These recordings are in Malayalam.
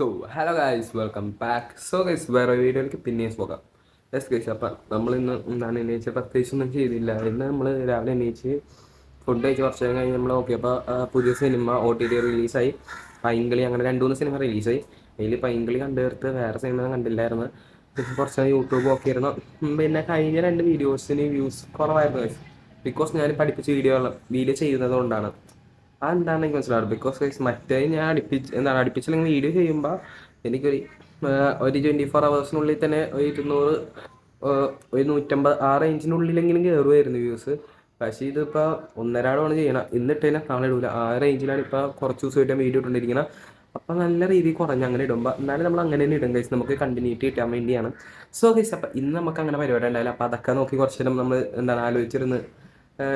So hello guys, welcome back. So guys, വേറെ വീഡിയോയിലേക്ക് പിന്നെയും പോകാം. യെസ് ഗൈസ്, അപ്പം നമ്മൾ ഇന്ന് എന്താണ് എണീച്ച് പ്രത്യേകിച്ചൊന്നും ചെയ്തില്ല. ഇന്ന് നമ്മൾ രാവിലെ എണീച്ച് ഫുഡ് കഴിച്ച് കുറച്ച് നേരം കഴിഞ്ഞ് നമ്മൾ നോക്കിയപ്പോൾ പുതിയ സിനിമ OTT റിലീസായി. പൈങ്കിളി, അങ്ങനെ 2-3 സിനിമ റിലീസായി. അതിൽ പൈങ്കിളി കണ്ടു തീർത്ത് വേറെ സിനിമ കണ്ടില്ലായിരുന്നു. കുറച്ച് യൂട്യൂബ് നോക്കിയിരുന്നു. പിന്നെ കഴിഞ്ഞ 2 വീഡിയോസിന് വ്യൂസ് കുറവായിരുന്നു ഗൈസ്. ബിക്കോസ് ഞാൻ പഠിപ്പിച്ച വീഡിയോ ചെയ്യുന്നത് കൊണ്ടാണ്. അതെന്താണെന്ന് എനിക്ക് മനസ്സിലാവും. ബിക്കോസ് മറ്റേ ഞാൻ അടുപ്പിച്ചില്ലെങ്കിൽ വീഡിയോ ചെയ്യുമ്പോൾ എനിക്കൊരു 24 ഹവേഴ്സിനുള്ളിൽ തന്നെ ഒരു 200 ഒരു 150 ആ റേഞ്ചിനുള്ളിലെങ്കിലും കയറുമായിരുന്നു വ്യൂസ്. പക്ഷേ ഇതിപ്പോൾ ഒന്നരാടമാണ് ചെയ്യണം. ഇന്നിട്ടതിനെ നാളെ ഇടൂല. ആ റേഞ്ചിലാണ് ഇപ്പോൾ കുറച്ച് ദിവസമായിട്ട് വീഡിയോ ഇട്ടുകൊണ്ടിരിക്കുന്നത്. അപ്പോൾ നല്ല രീതിയിൽ കുറഞ്ഞ് അങ്ങനെ ഇടുമ്പോൾ എന്നാലും നമ്മൾ അങ്ങനെ തന്നെ ഇടും ഗൈസ്, നമുക്ക് കണ്ടിന്യൂറ്റി കിട്ടാൻ വേണ്ടിയാണ്. സോ ഗൈസ്, അപ്പം ഇന്ന് നമുക്ക് അങ്ങനെ പരിപാടി ഉണ്ടായില്ല. അപ്പോൾ അതൊക്കെ നോക്കി കുറച്ച് നേരം നമ്മൾ ആലോചിച്ചിരുന്ന്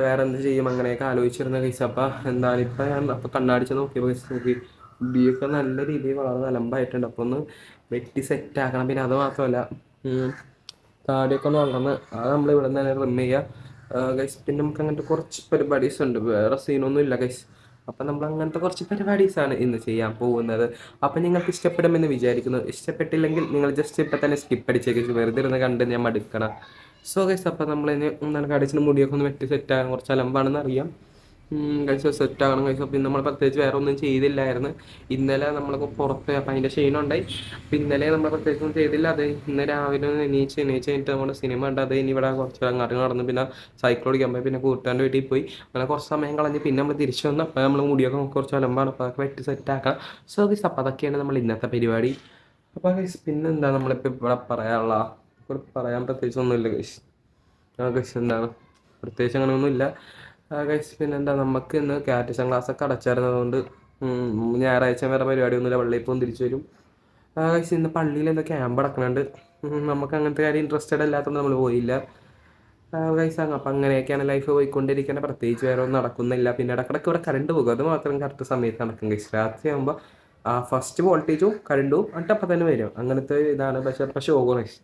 വേറെ എന്ത് ചെയ്യും അങ്ങനെയൊക്കെ ആലോചിച്ചിരുന്ന കേസ്. അപ്പം ഇപ്പം ഞാൻ അപ്പം കണ്ണാടിച്ച് നോക്കിയപ്പോൾ നോക്കി മുടിയൊക്കെ നല്ല രീതിയിൽ വളരെ അലമ്പായിട്ടുണ്ട്. അപ്പോൾ ഒന്ന് വെട്ടി സെറ്റ് ആക്കണം. പിന്നെ അത് മാത്രമല്ല, താടിയൊക്കെ ഒന്ന് വളർന്ന് അത് നമ്മൾ ഇവിടെ നിന്ന് തന്നെ റിം ചെയ്യുക ഗൈസ്. പിന്നെ നമുക്ക് അങ്ങനത്തെ കുറച്ച് പരിപാടീസ് ഉണ്ട്, വേറെ സീനൊന്നും ഇല്ല ഗൈസ്. അപ്പം നമ്മൾ അങ്ങനത്തെ കുറച്ച് പരിപാടീസാണ് ഇന്ന് ചെയ്യാൻ പോകുന്നത്. അപ്പം നിങ്ങൾക്ക് ഇഷ്ടപ്പെടുമെന്ന് വിചാരിക്കുന്നു. ഇഷ്ടപ്പെട്ടില്ലെങ്കിൽ നിങ്ങൾ ജസ്റ്റ് ഇപ്പം തന്നെ സ്കിപ്പ് അടിച്ചേക്ക്, വെറുതെ ഇരുന്ന് കണ്ട് ഞാൻ മടുക്കണം. സോ ഗൈസ്, അപ്പം നമ്മളിന് കടിച്ചിന് മുടിയൊക്കെ ഒന്ന് വെട്ടി സെറ്റാകാൻ കുറച്ച് അലമ്പാണെന്ന് അറിയാം കഴിച്ച് സെറ്റാകണം കഴിച്ചു. അപ്പോൾ ഇന്ന് നമ്മൾ പ്രത്യേകിച്ച് വേറെ ഒന്നും ചെയ്തില്ലായിരുന്നു. ഇന്നലെ നമ്മളൊക്കെ പുറത്ത് അപ്പം അതിൻ്റെ ക്ഷീണമുണ്ടായി. അപ്പം ഇന്നലെ നമ്മൾ പ്രത്യേകിച്ചൊന്നും ചെയ്തില്ല. അത് ഇന്ന് രാവിലെ എണീച്ച് കഴിഞ്ഞിട്ട് നമ്മൾ സിനിമ ഉണ്ട്. അത് ഇനി ഇവിടെ കുറച്ച് അങ്ങോട്ട് നടന്ന് പിന്നെ സൈക്കിൾ ഓടിക്കാൻ പോയി. പിന്നെ കൂട്ടുകാരുടെ വീട്ടിൽ പോയി അങ്ങനെ കുറച്ച് സമയം കളഞ്ഞ് പിന്നെ നമ്മൾ തിരിച്ചു വന്നു. അപ്പോൾ നമ്മൾ മുടിയൊക്കെ കുറച്ച് അലമ്പാണ്. അപ്പോൾ അതൊക്കെ വെട്ടി സെറ്റാക്കാം. സോ ഗൈസ്, അപ്പോൾ അതൊക്കെയാണ് നമ്മൾ ഇന്നത്തെ പരിപാടി. അപ്പോൾ ഗൈസ്, പിന്നെന്താ നമ്മളിപ്പോൾ ഇവിടെ പറയാനുള്ള പറയാൻ പ്രത്യേകിച്ചൊന്നുമില്ല ഗൈസ്. ഗൈസ് എന്താണ് പ്രത്യേകിച്ച് അങ്ങനെയൊന്നുമില്ല ഗൈസ്. പിന്നെന്താ, നമുക്ക് ഇന്ന് കാറ്റേഷൻ ക്ലാസ്സൊക്കെ അടച്ചായിരുന്നതുകൊണ്ട് ഞായറാഴ്ച വേറെ പരിപാടിയൊന്നുമില്ല. പള്ളിയിൽ പോകും തിരിച്ചു വരും ഗൈസ്. ഇന്ന് പള്ളിയിൽ എന്താ ക്യാമ്പ് അടക്കുന്നുണ്ട്. നമുക്ക് അങ്ങനത്തെ കാര്യം ഇൻട്രസ്റ്റഡ് അല്ലാത്തതുകൊണ്ട് നമ്മൾ പോയില്ല ഗൈസ്. അപ്പം അങ്ങനെയൊക്കെയാണ് ലൈഫ് പോയിക്കൊണ്ടിരിക്കുന്നത്. പ്രത്യേകിച്ച് വേറെ ഒന്നും നടക്കുന്നില്ല. പിന്നെ ഇടക്കിടക്ക് ഇവിടെ കറണ്ട് പോകും, അത് മാത്രം കറക്റ്റ് സമയത്ത് നടക്കും ഗൈസ്. രാത്രി ആകുമ്പോൾ ഫസ്റ്റ് വോൾട്ടേജും കറണ്ടും അപ്പം തന്നെ വരും. അങ്ങനത്തെ ഇതാണ്. പക്ഷേ ഓഗോ ഗൈസ്,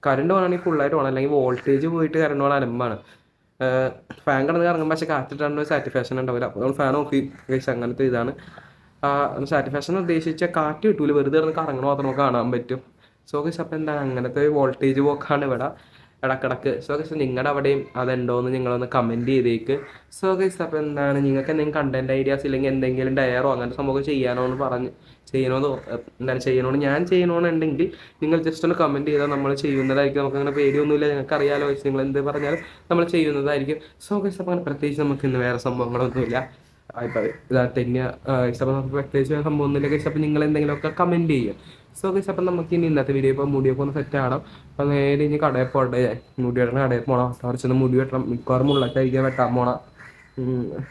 കറണ്ട് പോകണമെങ്കിൽ ഫുള്ളായിട്ട് പോകണം, അല്ലെങ്കിൽ വോൾട്ടേജ് പോയിട്ട് കറണ്ട് പോകണം അലമ്പാണ്. ഫാൻ കിടന്ന് കറങ്ങുമ്പോൾ പക്ഷേ കാറ്റിട്ടാണ്ട് സാറ്റിസ്ഫാക്ഷൻ ഉണ്ടാവില്ല. അപ്പോൾ ഫാൻ ഓഫ് കഴിച്ച് അങ്ങനത്തെ ഇതാണ്. സാറ്റിസ്ഫാക്ഷൻ ഉദ്ദേശിച്ച കാറ്റ് കിട്ടൂല, വെറുതെ കിടന്ന് കറങ്ങണ മാത്രം കാണാൻ പറ്റും. സോ ഗൈസ്, അപ്പോൾ എന്താണ് അങ്ങനത്തെ വോൾട്ടേജ് പോക്കാണ് ഇവിടെ ഇടക്കിടക്ക്. സോ ഗൈസ്, നിങ്ങളുടെ അവിടെയും അതുണ്ടോയെന്ന് നിങ്ങളൊന്ന് കമൻറ്റ് ചെയ്തേക്ക്. സോ ഗൈസ്, അപ്പോൾ എന്താണ് നിങ്ങൾക്ക് എന്തെങ്കിലും കണ്ടൻറ് ഐഡിയാസ് ഇല്ലെങ്കിൽ എന്തെങ്കിലും ഡയറോ അങ്ങനത്തെ സംഭവം ചെയ്യണമെന്ന് ഞാൻ ചെയ്യണമെന്നുണ്ടെങ്കിൽ നിങ്ങൾ ജസ്റ്റ് ഒന്ന് കമൻറ്റ് ചെയ്താൽ നമ്മൾ ചെയ്യുന്നതായിരിക്കും. നമുക്ക് അങ്ങനെ പേടിയൊന്നുമില്ല, നിങ്ങൾക്ക് അറിയാലോ ഗൈസ്, നിങ്ങൾ എന്ത് പറഞ്ഞാലും നമ്മൾ ചെയ്യുന്നതായിരിക്കും. സോ ഗൈസ്, അപ്പോൾ അങ്ങനെ പ്രത്യേകിച്ച് നമുക്ക് ഇന്ന് വേറെ സംഭവങ്ങളൊന്നുമില്ല. ഇപ്പം തന്നെ ഇഷ്ടം നമുക്ക് പ്രത്യേകിച്ച് വേറെ സംഭവമൊന്നുമില്ല ഗൈസ്. അപ്പോൾ നിങ്ങൾ എന്തെങ്കിലുമൊക്കെ കമൻറ്റ് ചെയ്യും. സോ ഗൈസ്, അപ്പം നമുക്ക് ഇനി ഇന്നത്തെ വീഡിയോ ഇപ്പോൾ മുടിയൊക്കെ ഒന്ന് സെറ്റ് ആകണം. അപ്പം നേരെ ഇനി കടയിൽ പോകട്ടെ. മുടി വെട്ടണം, കടയിൽ പോകണം. കുറച്ചൊന്ന് മുടി വെട്ടണം. മിക്കവാറും മുള്ളറ്റായിരിക്കാൻ വെട്ടാൻ പോകണം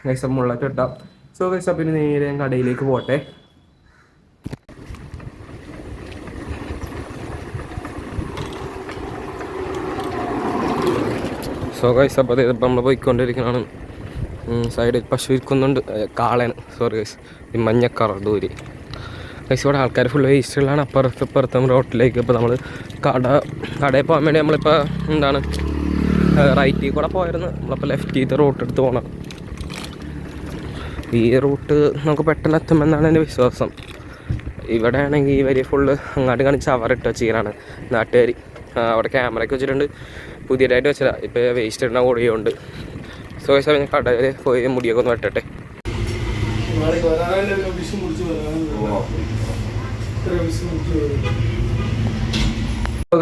ഗൈസ്, മുള്ളറ്റ് വെട്ടാം. സോ ഗൈസ്, അപ്പം ഇനി നേരെ ഞാൻ കടയിലേക്ക് പോകട്ടെ. സോ ഗൈസ്, അപ്പോൾ ഇതിപ്പോൾ നമ്മൾ പോയിക്കൊണ്ടിരിക്കുന്നതാണ്. സൈഡിൽ പശു ഇരിക്കുന്നുണ്ട്, കാളയാണ്. സോറി ഗൈസ്, ഈ മഞ്ഞക്കറ ദൂരി ഗൈസ്. ഇവിടെ ആൾക്കാർ ഫുള്ള് വേസ്റ്റുകളാണ് ഇപ്പുറത്തും റോട്ടിലേക്ക്. ഇപ്പോൾ നമ്മൾ കടയിൽ പോകാൻ വേണ്ടി നമ്മളിപ്പോൾ റൈറ്റിൽ കൂടെ പോയിരുന്നു. നമ്മളിപ്പോൾ ലെഫ്റ്റിലത്തെ റൂട്ട് എടുത്ത് പോകണം. ഈ റൂട്ട് നമുക്ക് പെട്ടെന്ന് എത്തുമെന്നാണ് എൻ്റെ വിശ്വാസം. ഇവിടെ ആണെങ്കിൽ ഈ വരി ഫുള്ള് അങ്ങോട്ട് കാണിച്ച് അവറിട്ട് വെച്ചിരിക്കുകയാണ് നാട്ടുകാർ. അവിടെ ക്യാമറയൊക്കെ വെച്ചിട്ടുണ്ട്, പുതിയതായിട്ട് വെച്ചതാണ്. ഇപ്പോൾ വേസ്റ്റ് ഇടുന്ന കൂടിയുണ്ട്. സോ ഗൈസ്, ഞാൻ കടയിൽ പോയി മുടിയൊക്കെ ഒന്ന് വെട്ടട്ടെ.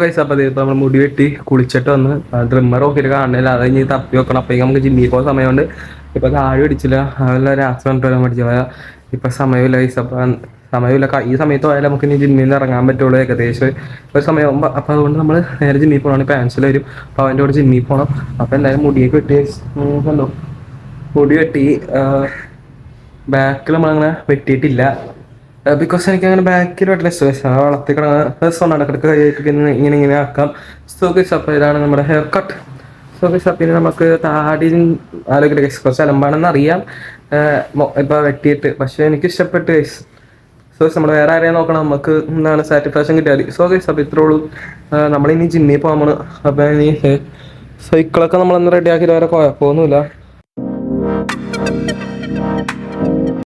ഗൈസ്, അപ്പോൾ ഇതിപ്പോൾ നമ്മൾ മുടി വെട്ടി കുളിച്ചിട്ട് വന്ന് ഡ്രിമ്മർ നോക്കിയിട്ട് കാണുന്നില്ല. അത് കഴിഞ്ഞ് തപ്പി വെക്കണം. അപ്പോൾ നമുക്ക് ജിമ്മിൽ പോകുന്ന സമയമുണ്ട്. ഇപ്പോൾ താഴെ പിടിച്ചില്ല, അതല്ല രാത്രി കണ്ടിട്ട് വരാൻ പഠിച്ചു പോയാൽ ഇപ്പം സമയമില്ല ഗൈസ്. അപ്പം സമയമില്ല. ഈ സമയത്ത് പോയാലും നമുക്ക് ഇനി ജിമ്മിൽ നിന്ന് ഇറങ്ങാൻ പറ്റുള്ളൂ ഏകദേശം ഒരു സമയമാകുമ്പോൾ. അപ്പോൾ അതുകൊണ്ട് നമ്മൾ നേരെ ജിമ്മിൽ പോകണം. പാൻസിൽ വരും, അപ്പോൾ അവൻ്റെ കൂടെ ജിമ്മിൽ പോകണം. അപ്പോൾ എന്തായാലും മുടിയൊക്കെ വെട്ടി കണ്ടോ, മുടി വെട്ടി ബാക്കിൽ നമ്മളങ്ങനെ വെട്ടിയിട്ടില്ല. ബിക്കോസ് എനിക്ക് അങ്ങനെ ബാക്കിൽ വെട്ടില്ല, വളർത്തി കിടക്കുന്ന ഇടക്കിടക്ക് കൈയായിട്ട് ഇങ്ങനെ ആക്കാം. സോ ഗൈസ്, അപ്പോൾ ഇതാണ് നമ്മുടെ ഹെയർ കട്ട്. സോ ഗൈസ്, പിന്നെ നമുക്ക് താടി ആലോചിക്കട്ടെ ഗൈസ്, കുറച്ച് അലമ്പാണെന്ന് അറിയാം ഇപ്പോൾ വെട്ടിയിട്ട്. പക്ഷേ എനിക്ക് ഇഷ്ടപ്പെട്ട് ഗൈസ്. സോ ഗൈസ്, നമ്മൾ വേറെ ആരെയും നോക്കണം, നമുക്ക് സാറ്റിസ്ഫാക്ഷൻ കിട്ടിയാൽ. സോ ഗൈസ്, അപ്പോൾ ഇത്രേ ഉള്ളൂ. നമ്മളിനി ജിമ്മിൽ പോകാൻ. അപ്പോൾ ഇനി സൈക്കിളൊക്കെ നമ്മളൊന്ന് റെഡിയാക്കിയിട്ട് വേറെ കുഴപ്പമൊന്നുമില്ല.